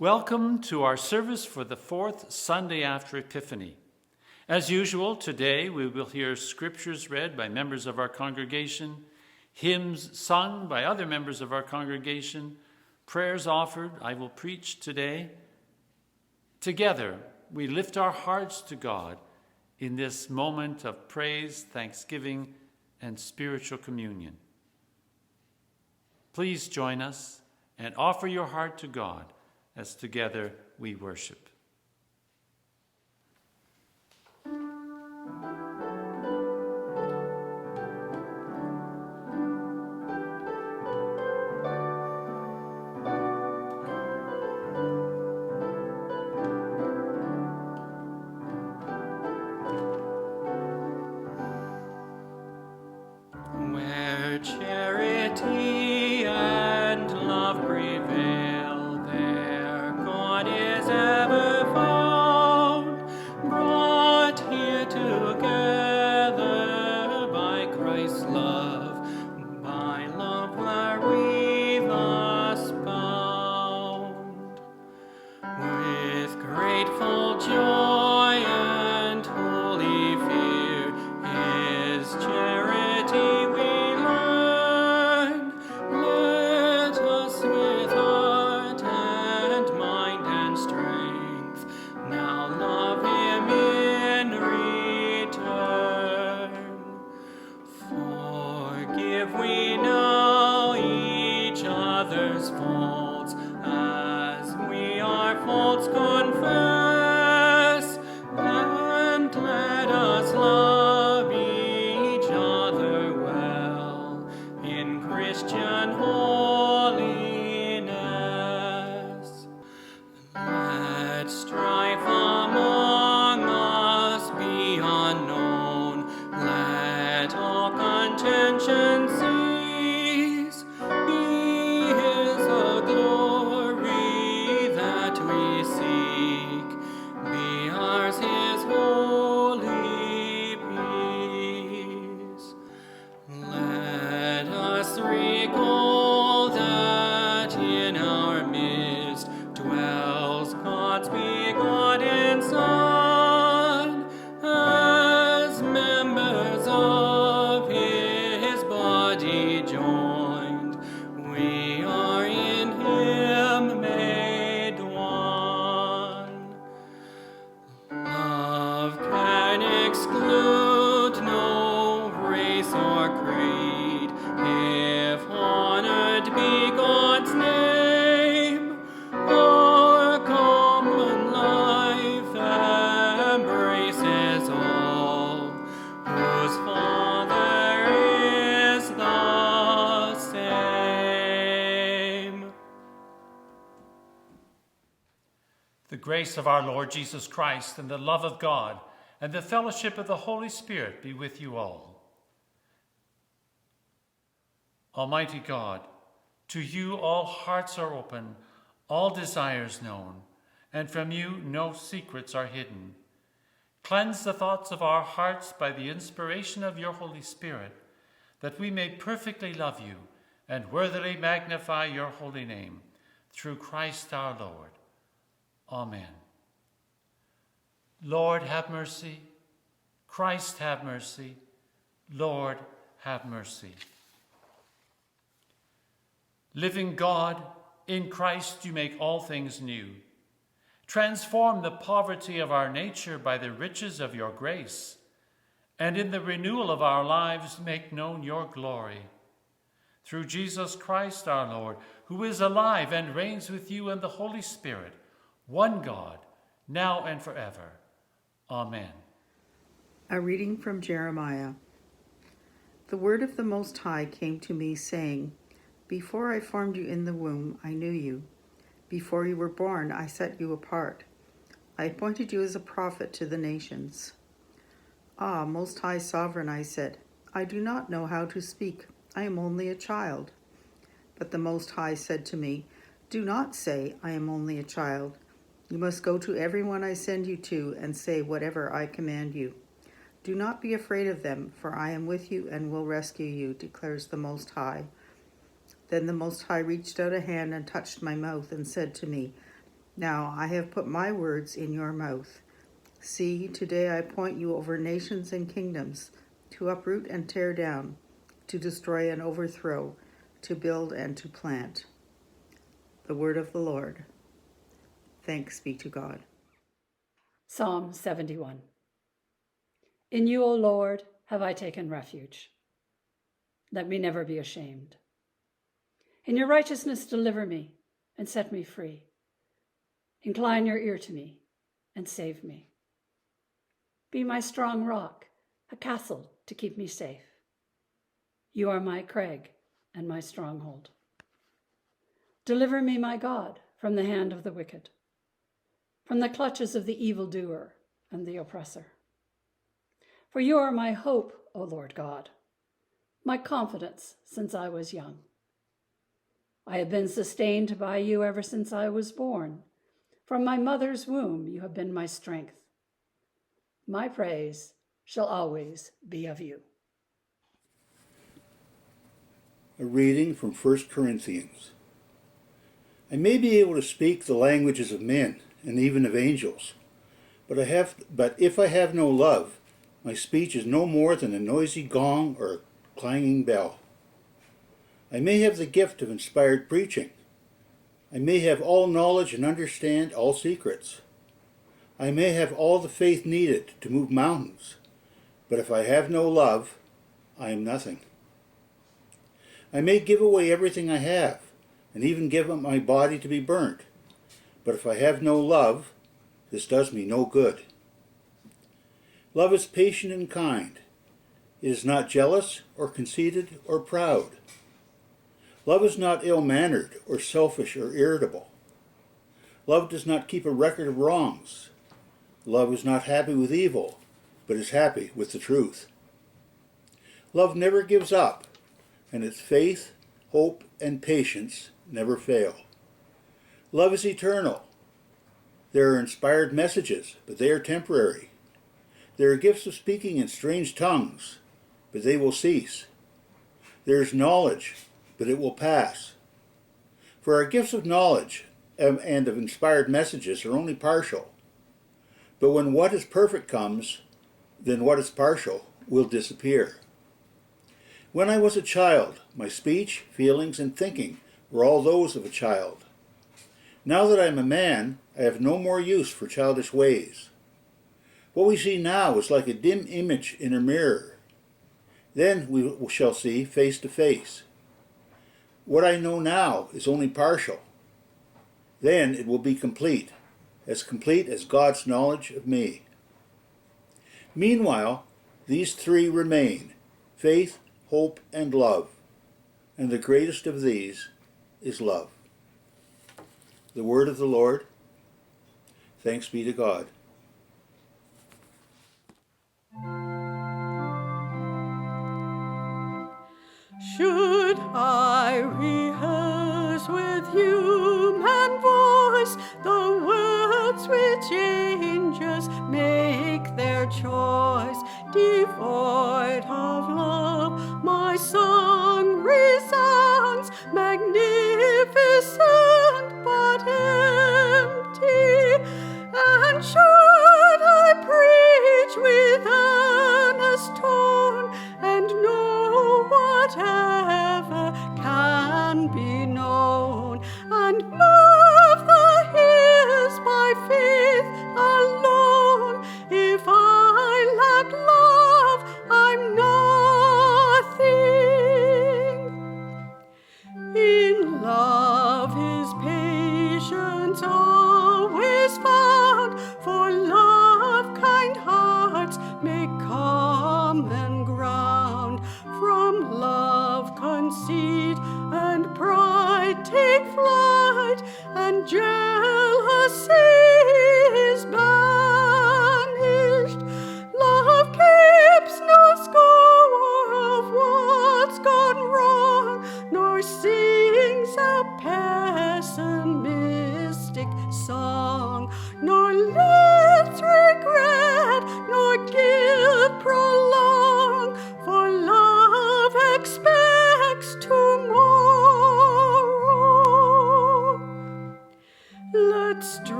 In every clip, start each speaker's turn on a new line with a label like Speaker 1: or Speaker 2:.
Speaker 1: Welcome to our service for the fourth Sunday after Epiphany. As usual, today we will hear scriptures read by members of our congregation, hymns sung by other members of our congregation, prayers offered. I will preach today. Together, we lift our hearts to God in this moment of praise, thanksgiving, and spiritual communion. Please join us and offer your heart to God as together we worship.
Speaker 2: Where charity and love prevail, there God is ever found, brought here together by Christ's love, by love where we thus bound. With grateful joy and holy fear, His charity we learn. Let us with heart and mind and strength now love Him in return. Forgive we now each other's faults, as we our faults confess, and let us love each other well in Christian holiness. Let strife among us be unknown, let all contention cease. Be His the glory that we seek, be ours His holy peace. Let us recall that in our midst dwells God's begotten Son, as members of His body joined, we are in Him made one. Love can exclude no race or creed, if honored be God's name. Our common life embraces all, whose Father is the same.
Speaker 1: The grace of our Lord Jesus Christ and the love of God and the fellowship of the Holy Spirit be with you all. Almighty God, to you all hearts are open, all desires known, and from you no secrets are hidden. Cleanse the thoughts of our hearts by the inspiration of your Holy Spirit, that we may perfectly love you and worthily magnify your holy name, through Christ our Lord. Amen. Lord, have mercy. Christ, have mercy. Lord, have mercy. Living God, in Christ you make all things new. Transform the poverty of our nature by the riches of your grace, and in the renewal of our lives make known your glory. Through Jesus Christ our Lord, who is alive and reigns with you in the Holy Spirit, one God, now and forever. Amen.
Speaker 3: A reading from Jeremiah. The word of the Most High came to me, saying, Before I formed you in the womb, I knew you. Before you were born, I set you apart. I appointed you as a prophet to the nations. Ah, Most High Sovereign, I said, I do not know how to speak. I am only a child. But the Most High said to me, Do not say, I am only a child. You must go to everyone I send you to and say whatever I command you. Do not be afraid of them, for I am with you and will rescue you, declares the Most High. Then the Most High reached out a hand and touched my mouth and said to me, Now I have put my words in your mouth. See, today I appoint you over nations and kingdoms, to uproot and tear down, to destroy and overthrow, to build and to plant. The word of the Lord. Thanks be to God.
Speaker 4: Psalm 71. In you, O Lord, have I taken refuge. Let me never be ashamed. In your righteousness deliver me and set me free. Incline your ear to me and save me. Be my strong rock, a castle to keep me safe. You are my crag and my stronghold. Deliver me, my God, from the hand of the wicked, from the clutches of the evildoer and the oppressor. For you are my hope, O Lord God, my confidence since I was young. I have been sustained by you ever since I was born. From my mother's womb you have been my strength. My praise shall always be of you.
Speaker 5: A reading from 1 Corinthians. I may be able to speak the languages of men and even of angels, but if I have no love, my speech is no more than a noisy gong or a clanging bell. I may have the gift of inspired preaching. I may have all knowledge and understand all secrets. I may have all the faith needed to move mountains, but if I have no love, I am nothing. I may give away everything I have, and even give up my body to be burnt, but if I have no love, this does me no good. Love is patient and kind. It is not jealous or conceited or proud. Love is not ill-mannered or selfish or irritable. Love does not keep a record of wrongs. Love is not happy with evil, but is happy with the truth. Love never gives up, and its faith, hope, and patience never fail. Love is eternal. There are inspired messages, but they are temporary. There are gifts of speaking in strange tongues, but they will cease. There is knowledge, but it will pass. For our gifts of knowledge and of inspired messages are only partial. But when what is perfect comes, then what is partial will disappear. When I was a child, my speech, feelings, and thinking were all those of a child. Now that I am a man, I have no more use for childish ways. What we see now is like a dim image in a mirror. Then we shall see face to face. What I know now is only partial. Then it will be complete as God's knowledge of me. Meanwhile, these three remain: faith, hope, and love. And the greatest of these is love. The word of the Lord. Thanks be to God.
Speaker 2: Should I rehearse with human voice the words which angels make their choice, devoid of love, my song resounds magnificent but empty. And should I preach with earnest tone and know whatever can be known, and move the hills by faith alone, if I lack love, I'm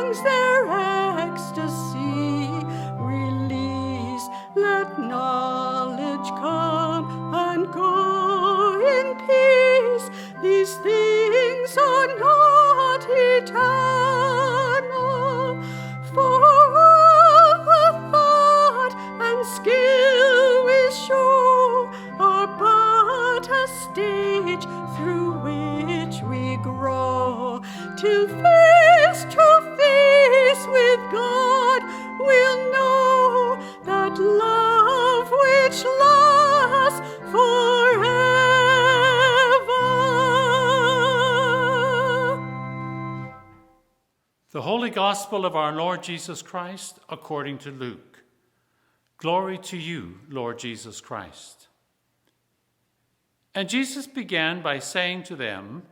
Speaker 2: tongues their ecstasy release. Let knowledge come and go in peace. These things are not eternal, for all the thought and skill we show are but a stage through which we grow. Till face to face with God, we'll know that love which lasts forever.
Speaker 1: The Holy Gospel of our Lord Jesus Christ according to Luke. Glory to you, Lord Jesus Christ. And Jesus began by saying to them,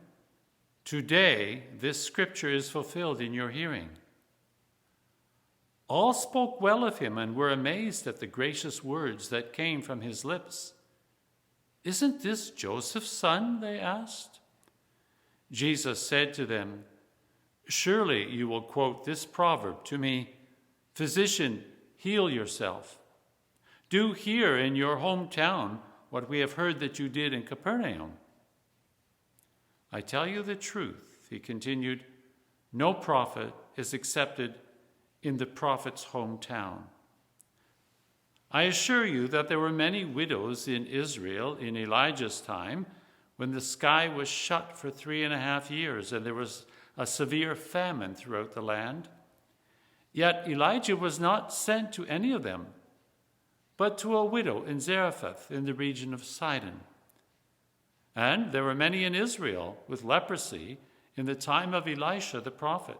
Speaker 1: "Today this scripture is fulfilled in your hearing." All spoke well of him and were amazed at the gracious words that came from his lips. "Isn't this Joseph's son?" they asked. Jesus said to them, "Surely you will quote this proverb to me, 'Physician, heal yourself.' Do here in your hometown what we have heard that you did in Capernaum." "I tell you the truth," he continued, "no prophet is accepted in the prophet's hometown. I assure you that there were many widows in Israel in Elijah's time when the sky was shut for 3.5 years and there was a severe famine throughout the land. Yet Elijah was not sent to any of them, but to a widow in Zarephath in the region of Sidon. And there were many in Israel with leprosy in the time of Elisha the prophet.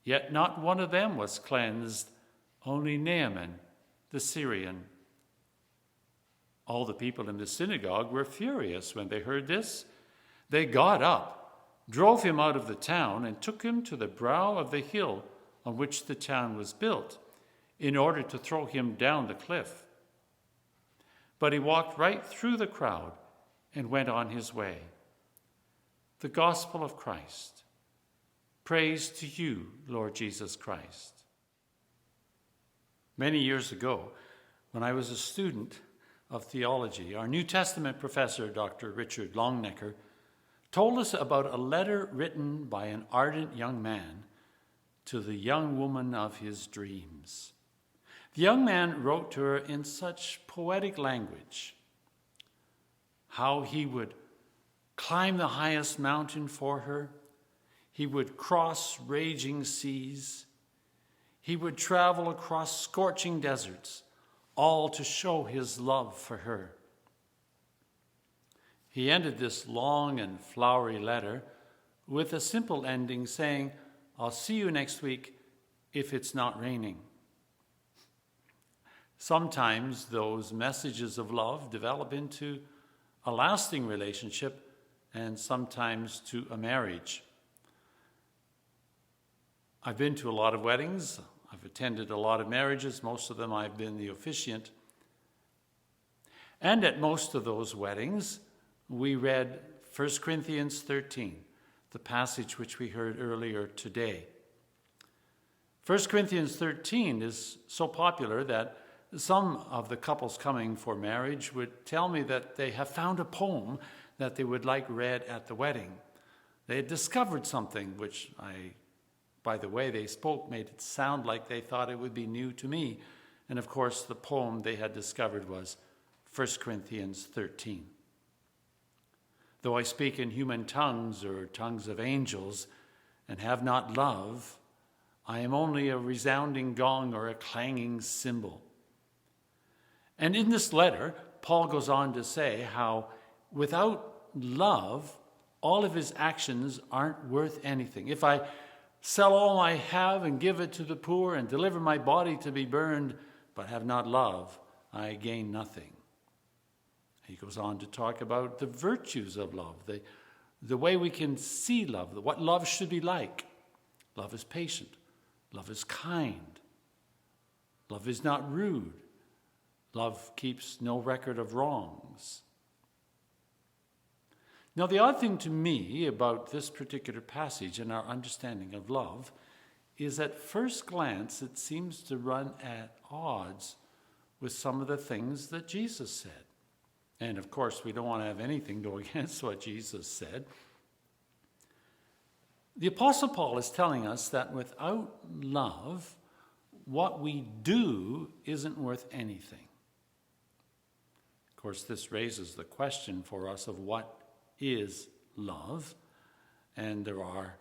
Speaker 1: Yet not one of them was cleansed, only Naaman the Syrian." All the people in the synagogue were furious when they heard this. They got up, drove him out of the town, and took him to the brow of the hill on which the town was built, in order to throw him down the cliff. But he walked right through the crowd and went on his way. The Gospel of Christ. Praise to you, Lord Jesus Christ. Many years ago, when I was a student of theology, our New Testament professor, Dr. Richard Longnecker, told us about a letter written by an ardent young man to the young woman of his dreams. The young man wrote to her in such poetic language how he would climb the highest mountain for her, he would cross raging seas, he would travel across scorching deserts, all to show his love for her. He ended this long and flowery letter with a simple ending saying, "I'll see you next week if it's not raining." Sometimes those messages of love develop into a lasting relationship and sometimes to a marriage. I've been to a lot of weddings. I've attended a lot of marriages. Most of them I've been the officiant. And at most of those weddings, we read 1 Corinthians 13, the passage which we heard earlier today. 1 Corinthians 13 is so popular that some of the couples coming for marriage would tell me that they have found a poem that they would like read at the wedding. They had discovered something which by the way they spoke, made it sound like they thought it would be new to me. And of course, the poem they had discovered was 1 Corinthians 13. Though I speak in human tongues or tongues of angels and have not love, I am only a resounding gong or a clanging cymbal. And in this letter, Paul goes on to say how without love, all of his actions aren't worth anything. If I sell all I have and give it to the poor and deliver my body to be burned, but have not love, I gain nothing. He goes on to talk about the virtues of love, the way we can see love, what love should be like. Love is patient. Love is kind. Love is not rude. Love keeps no record of wrongs. Now, the odd thing to me about this particular passage and our understanding of love is at first glance it seems to run at odds with some of the things that Jesus said. And of course, we don't want to have anything go against what Jesus said. The Apostle Paul is telling us that without love, what we do isn't worth anything. Of course, this raises the question for us of what is love. And there are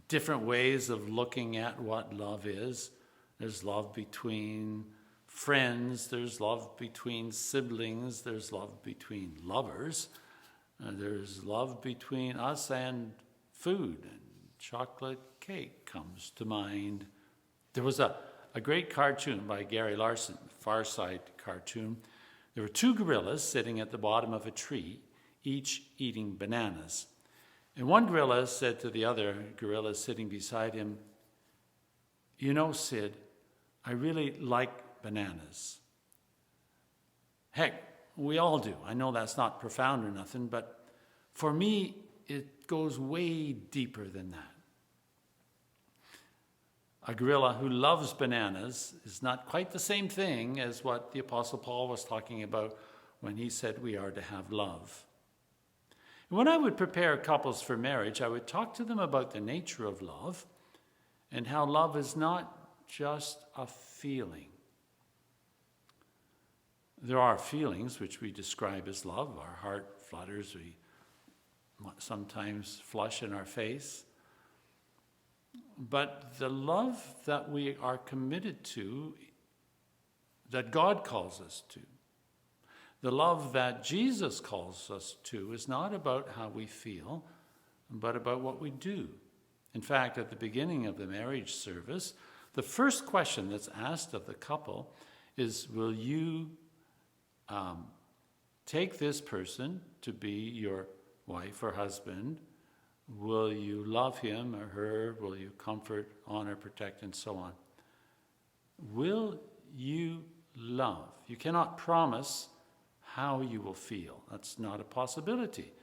Speaker 1: different ways of looking at what love is. There's love between friends, there's love between siblings, there's love between lovers, there's love between us and food, and chocolate cake comes to mind. There was a great cartoon by Gary Larson, Far Side cartoon. There were two gorillas sitting at the bottom of a tree, each eating bananas. And one gorilla said to the other gorilla sitting beside him, "You know, Sid, I really like bananas." Heck, we all do. I know that's not profound or nothing, but for me, it goes way deeper than that. A gorilla who loves bananas is not quite the same thing as what the Apostle Paul was talking about when he said we are to have love. When I would prepare couples for marriage, I would talk to them about the nature of love and how love is not just a feeling. There are feelings which we describe as love. Our heart flutters, we sometimes flush in our face. But the love that we are committed to, that God calls us to, the love that Jesus calls us to, is not about how we feel, but about what we do. In fact, at the beginning of the marriage service, the first question that's asked of the couple is, will you take this person to be your wife or husband? Will you love him or her? Will you comfort, honor, protect, and so on? Will you love? You cannot promise how you will feel. That's not a possibility.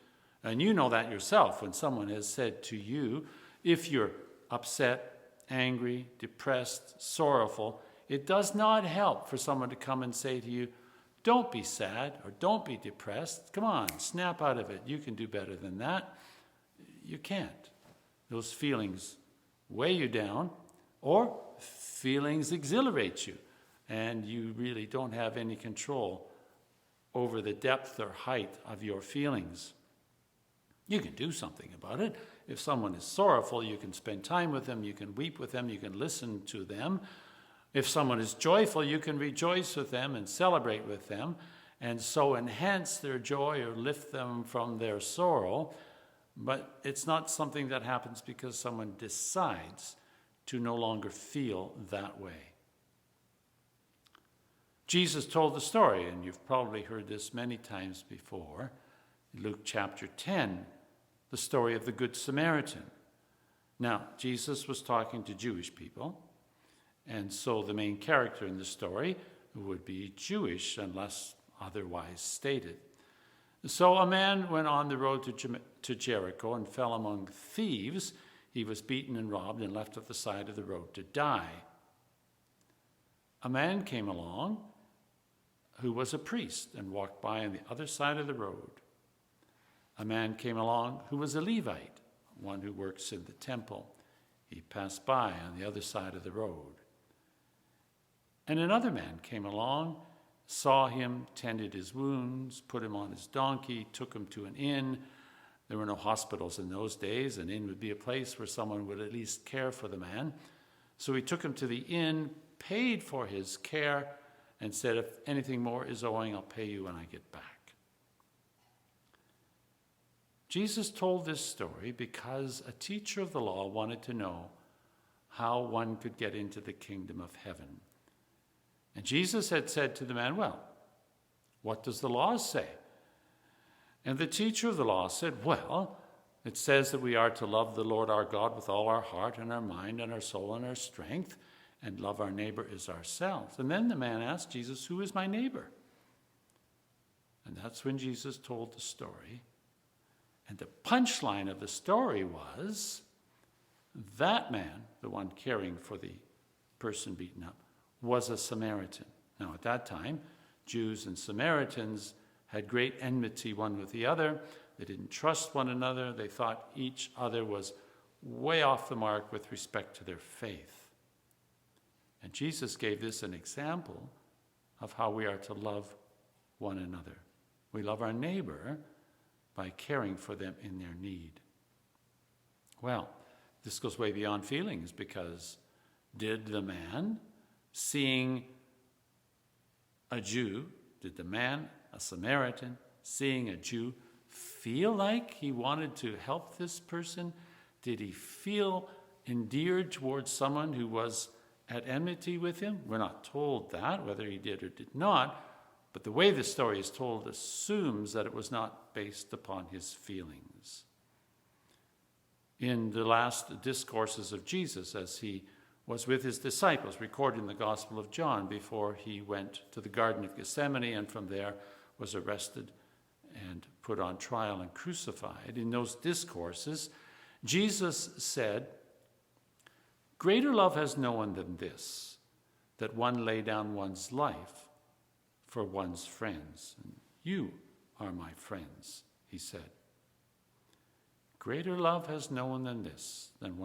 Speaker 1: And you know that yourself when someone has said to you, if you're upset, angry, depressed, sorrowful, it does not help for someone to come and say to you, don't be sad or don't be depressed. Come on, snap out of it. You can do better than that. You can't. Those feelings weigh you down, or feelings exhilarate you, and you really don't have any control over the depth or height of your feelings. You can do something about it. If someone is sorrowful, you can spend time with them, you can weep with them, you can listen to them. If someone is joyful, you can rejoice with them and celebrate with them, and so enhance their joy or lift them from their sorrow. But it's not something that happens because someone decides to no longer feel that way. Jesus told the story, and you've probably heard this many times before, Luke chapter 10, the story of the Good Samaritan. Now, Jesus was talking to Jewish people, and so the main character in the story would be Jewish unless otherwise stated. So a man went on the road to Jericho and fell among thieves. He was beaten and robbed and left at the side of the road to die. A man came along who was a priest and walked by on the other side of the road. A man came along who was a Levite, one who works in the temple. He passed by on the other side of the road. And another man came along, saw him, tended his wounds, put him on his donkey, took him to an inn. There were no hospitals in those days. An inn would be a place where someone would at least care for the man. So he took him to the inn, paid for his care, and said, if anything more is owing, I'll pay you when I get back. Jesus told this story because a teacher of the law wanted to know how one could get into the kingdom of heaven. And Jesus had said to the man, well, what does the law say? And the teacher of the law said, well, it says that we are to love the Lord our God with all our heart and our mind and our soul and our strength, and love our neighbor as ourselves. And then the man asked Jesus, who is my neighbor? And that's when Jesus told the story. And the punchline of the story was That man, the one caring for the person beaten up, was a Samaritan. Now, at that time, Jews and Samaritans had great enmity one with the other. They didn't trust one another. They thought each other was way off the mark with respect to their faith. And Jesus gave this an example of how we are to love one another. We love our neighbor by caring for them in their need. Well, this goes way beyond feelings, because did the man, seeing a Jew, did the man, a Samaritan, seeing a Jew, feel like he wanted to help this person? Did he feel endeared towards someone who was at enmity with him? We're not told that, whether he did or did not, but the way the story is told assumes that it was not based upon his feelings. In the last discourses of Jesus, as he was with his disciples, recorded in the Gospel of John, before he went to the Garden of Gethsemane and from there was arrested and put on trial and crucified, in those discourses, Jesus said, "Greater love has no one than this, that one lay down one's life for one's friends. And you are my friends," he said. Greater love has no one than this, than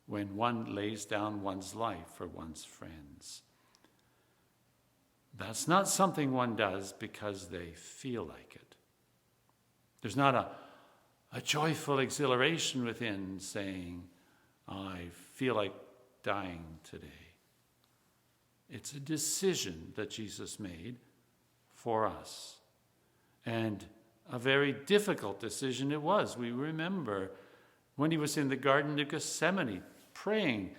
Speaker 1: when one lays down one's life for one's friends. That's not something one does because they feel like it. There's not a joyful exhilaration within saying, "I feel like dying today." It's a decision that Jesus made for us. And a very difficult decision it was. We remember when he was in the Garden of Gethsemane praying,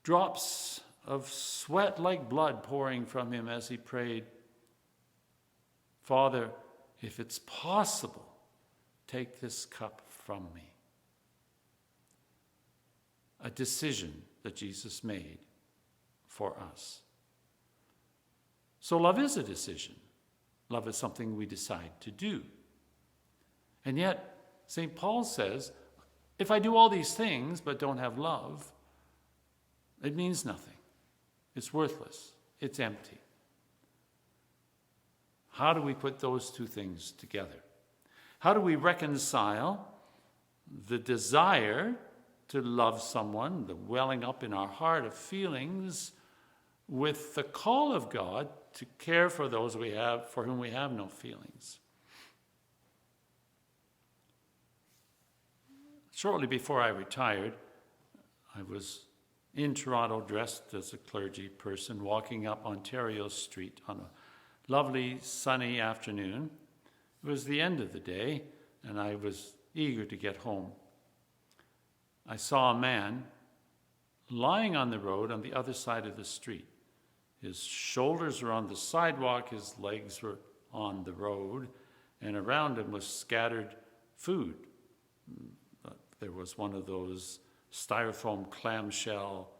Speaker 1: drops of sweat like blood pouring from him as he prayed, "Father, if it's possible, take this cup from me." A decision that Jesus made for us. So love is a decision. Love is something we decide to do. And yet, St. Paul says, if I do all these things but don't have love, it means nothing. It's worthless. It's empty. How do we put those two things together? How do we reconcile the desire to love someone, the welling up in our heart of feelings, with the call of God to care for those for whom we have no feelings? Shortly before I retired, I was in Toronto dressed as a clergy person, walking up Ontario Street on a lovely sunny afternoon. It was the end of the day, and I was eager to get home. I saw a man lying on the road on the other side of the street. His shoulders were on the sidewalk, his legs were on the road, and around him was scattered food. There was one of those styrofoam clamshell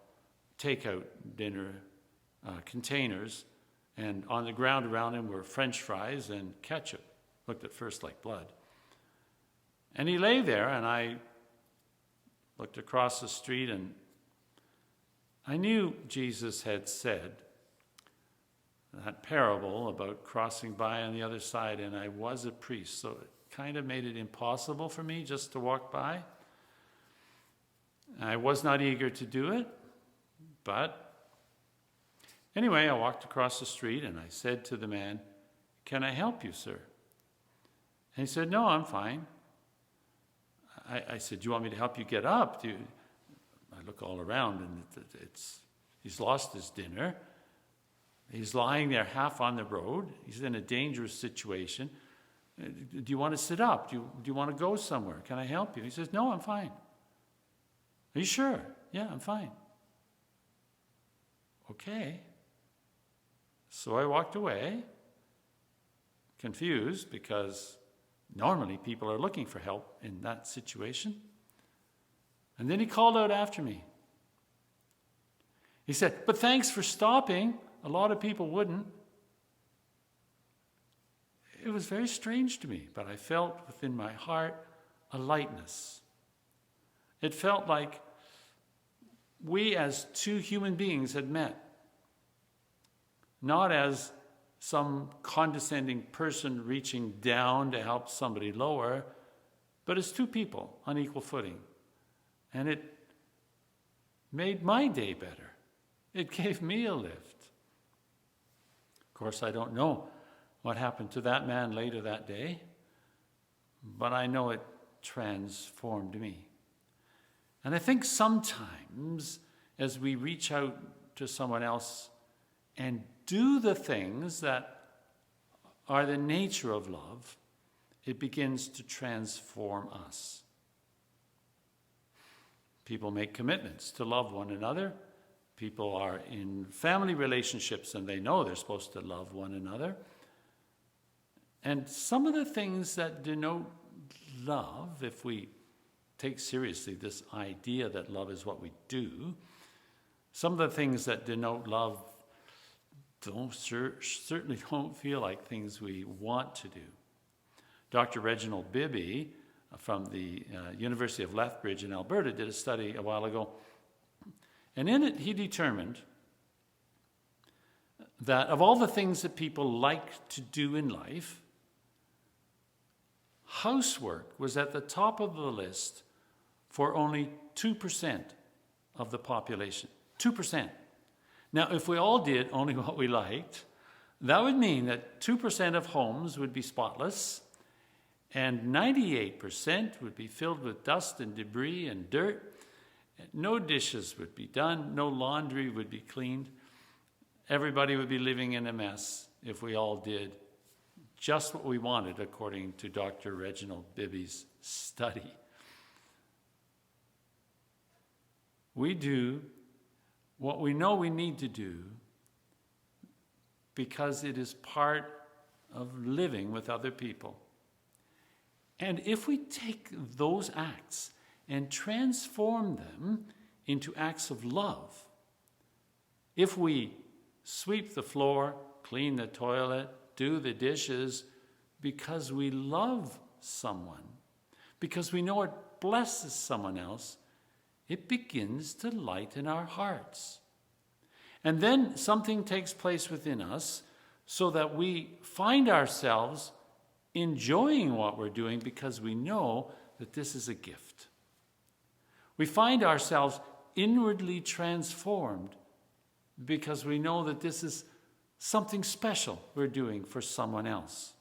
Speaker 1: takeout dinner containers, and on the ground around him were French fries and ketchup. Looked at first like blood. And he lay there, and I looked across the street, and I knew Jesus had said that parable about crossing by on the other side, and I was a priest, so it kind of made it impossible for me just to walk by. I was not eager to do it, but anyway, I walked across the street and I said to the man, "Can I help you, sir?" And he said, "No, I'm fine." I said, "Do you want me to help you get up?" I look all around, and he's lost his dinner. He's lying there half on the road. He's in a dangerous situation. "Do you want to sit up? Do you want to go somewhere? Can I help you?" He says, "No, I'm fine." "Are you sure?" "Yeah, I'm fine." Okay. So I walked away, confused, because normally people are looking for help in that situation. And then he called out after me. He said, "But thanks for stopping. A lot of people wouldn't." It was very strange to me, but I felt within my heart a lightness. It felt like we as two human beings had met, not as some condescending person reaching down to help somebody lower, but as two people on equal footing. And it made my day better. It gave me a lift. Of course, I don't know what happened to that man later that day, but I know it transformed me. And I think sometimes as we reach out to someone else and do the things that are the nature of love, it begins to transform us. People make commitments to love one another. People are in family relationships and they know they're supposed to love one another. And some of the things that denote love, if we take seriously this idea that love is what we do, some of the things that denote love certainly don't feel like things we want to do. Dr. Reginald Bibby from the University of Lethbridge in Alberta did a study a while ago, and in it he determined that of all the things that people like to do in life, housework was at the top of the list for only 2% of the population. 2%. Now, if we all did only what we liked, that would mean that 2% of homes would be spotless, and 98% would be filled with dust and debris and dirt. No dishes would be done, no laundry would be cleaned. Everybody would be living in a mess if we all did just what we wanted, according to Dr. Reginald Bibby's study. We do what we know we need to do because it is part of living with other people. And if we take those acts and transform them into acts of love, if we sweep the floor, clean the toilet, do the dishes because we love someone, because we know it blesses someone else, it begins to lighten our hearts. And then something takes place within us so that we find ourselves enjoying what we're doing because we know that this is a gift. We find ourselves inwardly transformed because we know that this is something special we're doing for someone else.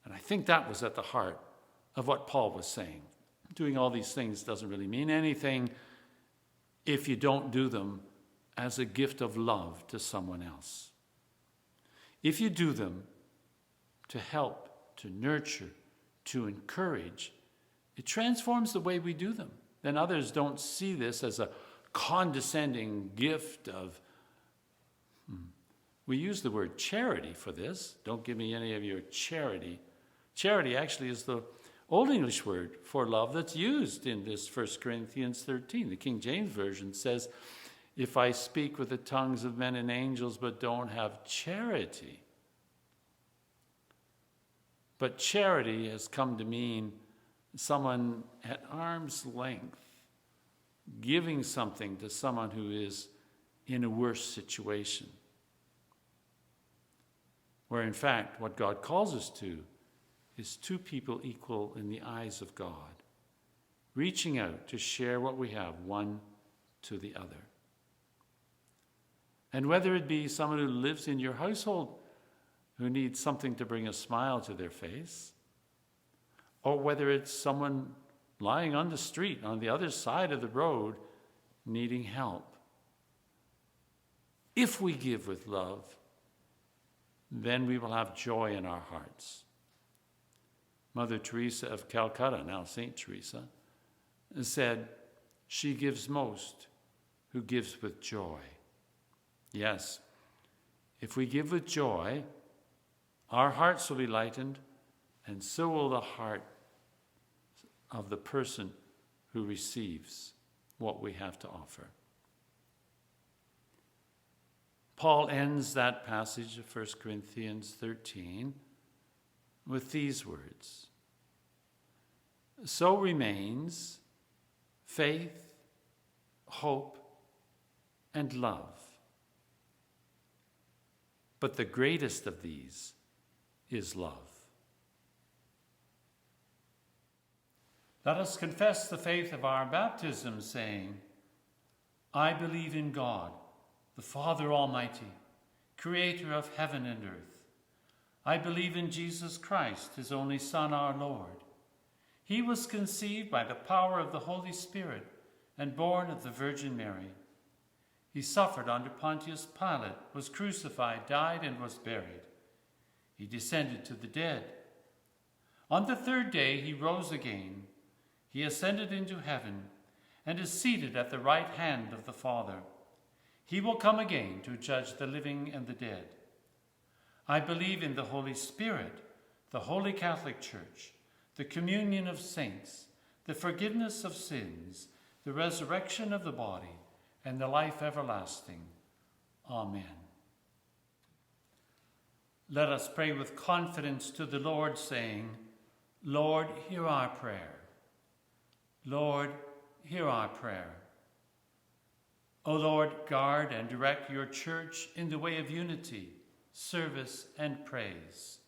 Speaker 1: And I think that was at the heart of what Paul was saying. Doing all these things doesn't really mean anything if you don't do them as a gift of love to someone else. If you do them to help, to nurture, to encourage, it transforms the way we do them. Then others don't see this as a condescending gift of, we use the word charity for this. Don't give me any of your charity. Charity actually is the Old English word for love that's used in this 1 Corinthians 13. The King James Version says, if I speak with the tongues of men and angels but don't have charity. But charity has come to mean someone at arm's length giving something to someone who is in a worse situation. Where in fact what God calls us to is two people equal in the eyes of God, reaching out to share what we have one to the other. And whether it be someone who lives in your household who needs something to bring a smile to their face, or whether it's someone lying on the street on the other side of the road needing help. If we give with love, then we will have joy in our hearts. Mother Teresa of Calcutta, now Saint Teresa, said, she gives most who gives with joy. Yes, if we give with joy, our hearts will be lightened, and so will the heart of the person who receives what we have to offer. Paul ends that passage of 1 Corinthians 13 with these words. So remains faith, hope, and love. But the greatest of these is love. Let us confess the faith of our baptism, saying, I believe in God, the Father Almighty, creator of heaven and earth. I believe in Jesus Christ, his only Son, our Lord. He was conceived by the power of the Holy Spirit and born of the Virgin Mary. He suffered under Pontius Pilate, was crucified, died, and was buried. He descended to the dead. On the third day he rose again. He ascended into heaven and is seated at the right hand of the Father. He will come again to judge the living and the dead. I believe in the Holy Spirit, the Holy Catholic Church, the communion of saints, the forgiveness of sins, the resurrection of the body, and the life everlasting. Amen. Let us pray with confidence to the Lord, saying, Lord, hear our prayer. Lord, hear our prayer. O Lord, guard and direct your church in the way of unity, service, and praise.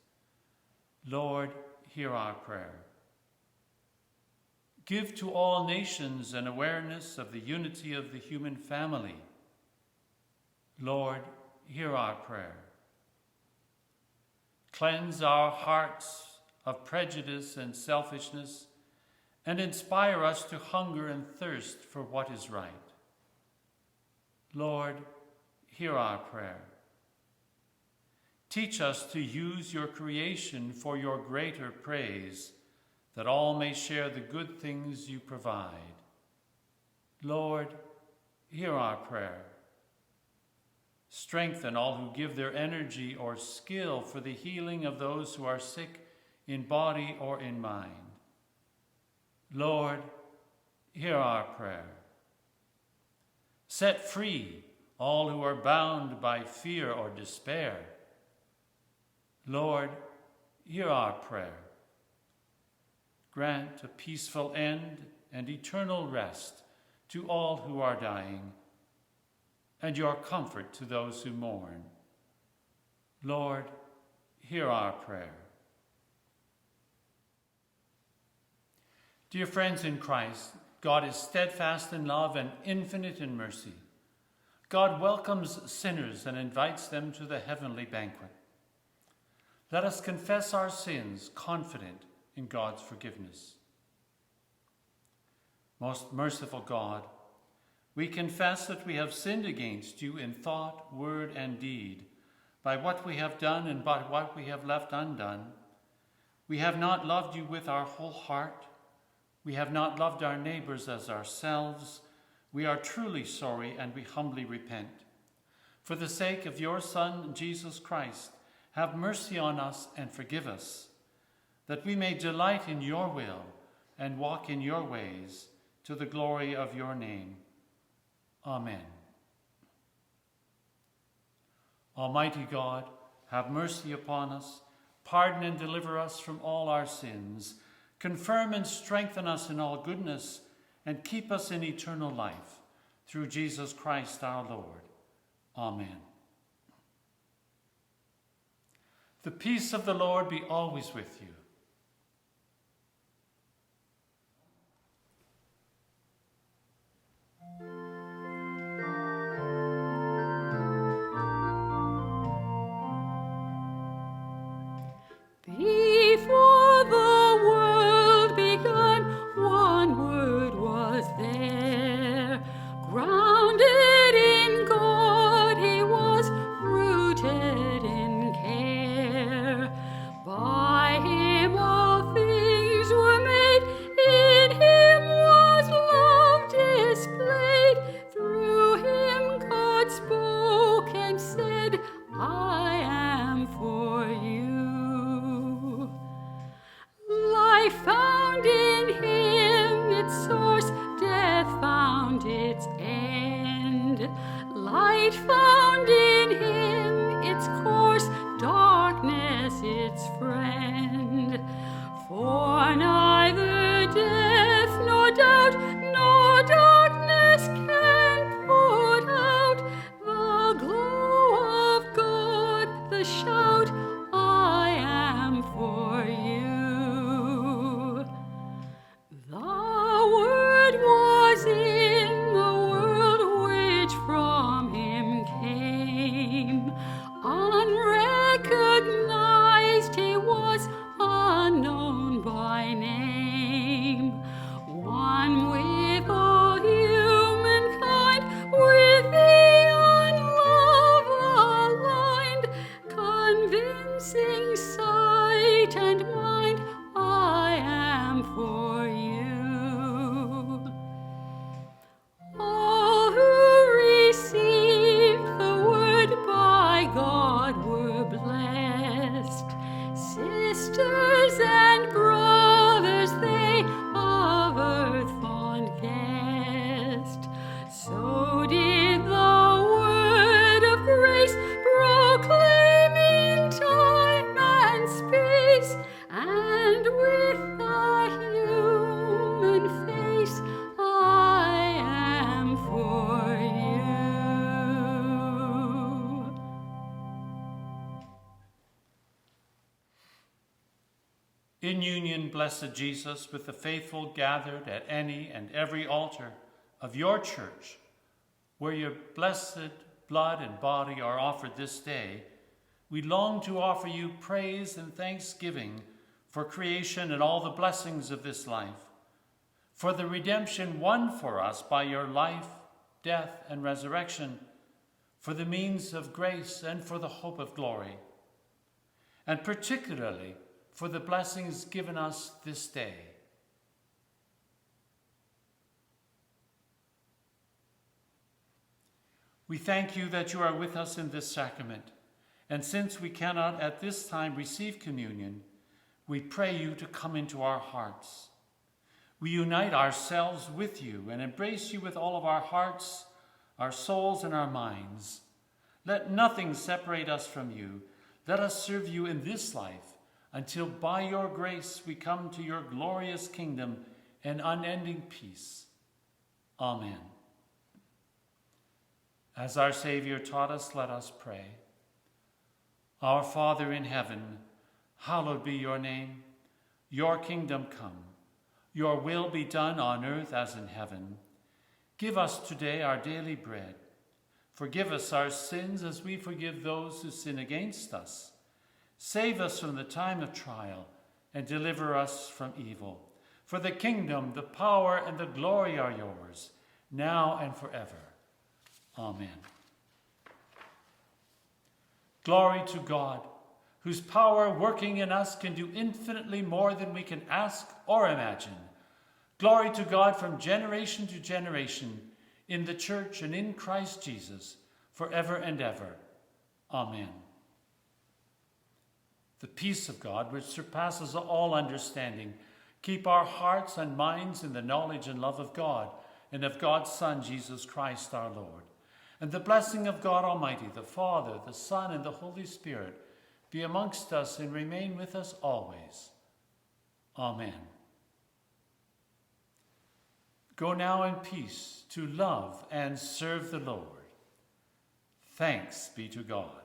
Speaker 1: Lord, hear our prayer. Give to all nations an awareness of the unity of the human family. Lord, hear our prayer. Cleanse our hearts of prejudice and selfishness, and inspire us to hunger and thirst for what is right. Lord, hear our prayer. Teach us to use your creation for your greater praise, that all may share the good things you provide. Lord, hear our prayer. Strengthen all who give their energy or skill for the healing of those who are sick in body or in mind. Lord, hear our prayer. Set free all who are bound by fear or despair. Lord, hear our prayer. Grant a peaceful end and eternal rest to all who are dying, and your comfort to those who mourn. Lord, hear our prayer. Dear friends in Christ, God is steadfast in love and infinite in mercy. God welcomes sinners and invites them to the heavenly banquet. Let us confess our sins, confident in God's forgiveness. Most merciful God, we confess that we have sinned against you in thought, word, and deed, by what we have done and by what we have left undone. We have not loved you with our whole heart. We have not loved our neighbors as ourselves. We are truly sorry, and we humbly repent. For the sake of your Son, Jesus Christ, have mercy on us and forgive us, that we may delight in your will and walk in your ways, to the glory of your name. Amen. Almighty God, have mercy upon us, pardon and deliver us from all our sins, confirm and strengthen us in all goodness, and keep us in eternal life, through Jesus Christ our Lord. Amen. The peace of the Lord be always with you.
Speaker 2: Before the world began, one word was there. Grounded in God, he was rooted in care. By him all things were made, in him was love displayed. Through him God spoke and said, I am for you. Life found in him its source, death found its end. Light found in him its course, darkness its friend. For neither death nor doubt nor darkness can put out the glow of God, the shout, I am for you. The Word was in the world which from him came. Unrecognized he was, unknown by name. One with all humankind, with the unloved aligned, convincing sight and mind, I am for you. All who received the word by God were blessed. Sisters and brothers, they of earth fond guest. So did the word of grace proclaim in time and space, and with a human face, I am for you.
Speaker 1: In union, blessed Jesus, with the faithful gathered at any and every altar of your church, where your blessed blood and body are offered this day, we long to offer you praise and thanksgiving for creation and all the blessings of this life, for the redemption won for us by your life, death, and resurrection, for the means of grace and for the hope of glory, and particularly for the blessings given us this day. We thank you that you are with us in this sacrament, and since we cannot at this time receive communion, we pray you to come into our hearts. We unite ourselves with you and embrace you with all of our hearts, our souls, and our minds. Let nothing separate us from you. Let us serve you in this life until by your grace we come to your glorious kingdom and unending peace. Amen. As our Savior taught us, let us pray. Our Father in heaven, hallowed be your name. Your kingdom come. Your will be done on earth as in heaven. Give us today our daily bread. Forgive us our sins as we forgive those who sin against us. Save us from the time of trial and deliver us from evil. For the kingdom, the power, and the glory are yours, now and forever. Amen. Glory to God, whose power working in us can do infinitely more than we can ask or imagine. Glory to God from generation to generation, in the church and in Christ Jesus, forever and ever. Amen. The peace of God, which surpasses all understanding, keep our hearts and minds in the knowledge and love of God and of God's Son, Jesus Christ our Lord. And the blessing of God Almighty, the Father, the Son, and the Holy Spirit be amongst us and remain with us always. Amen. Go now in peace to love and serve the Lord. Thanks be to God.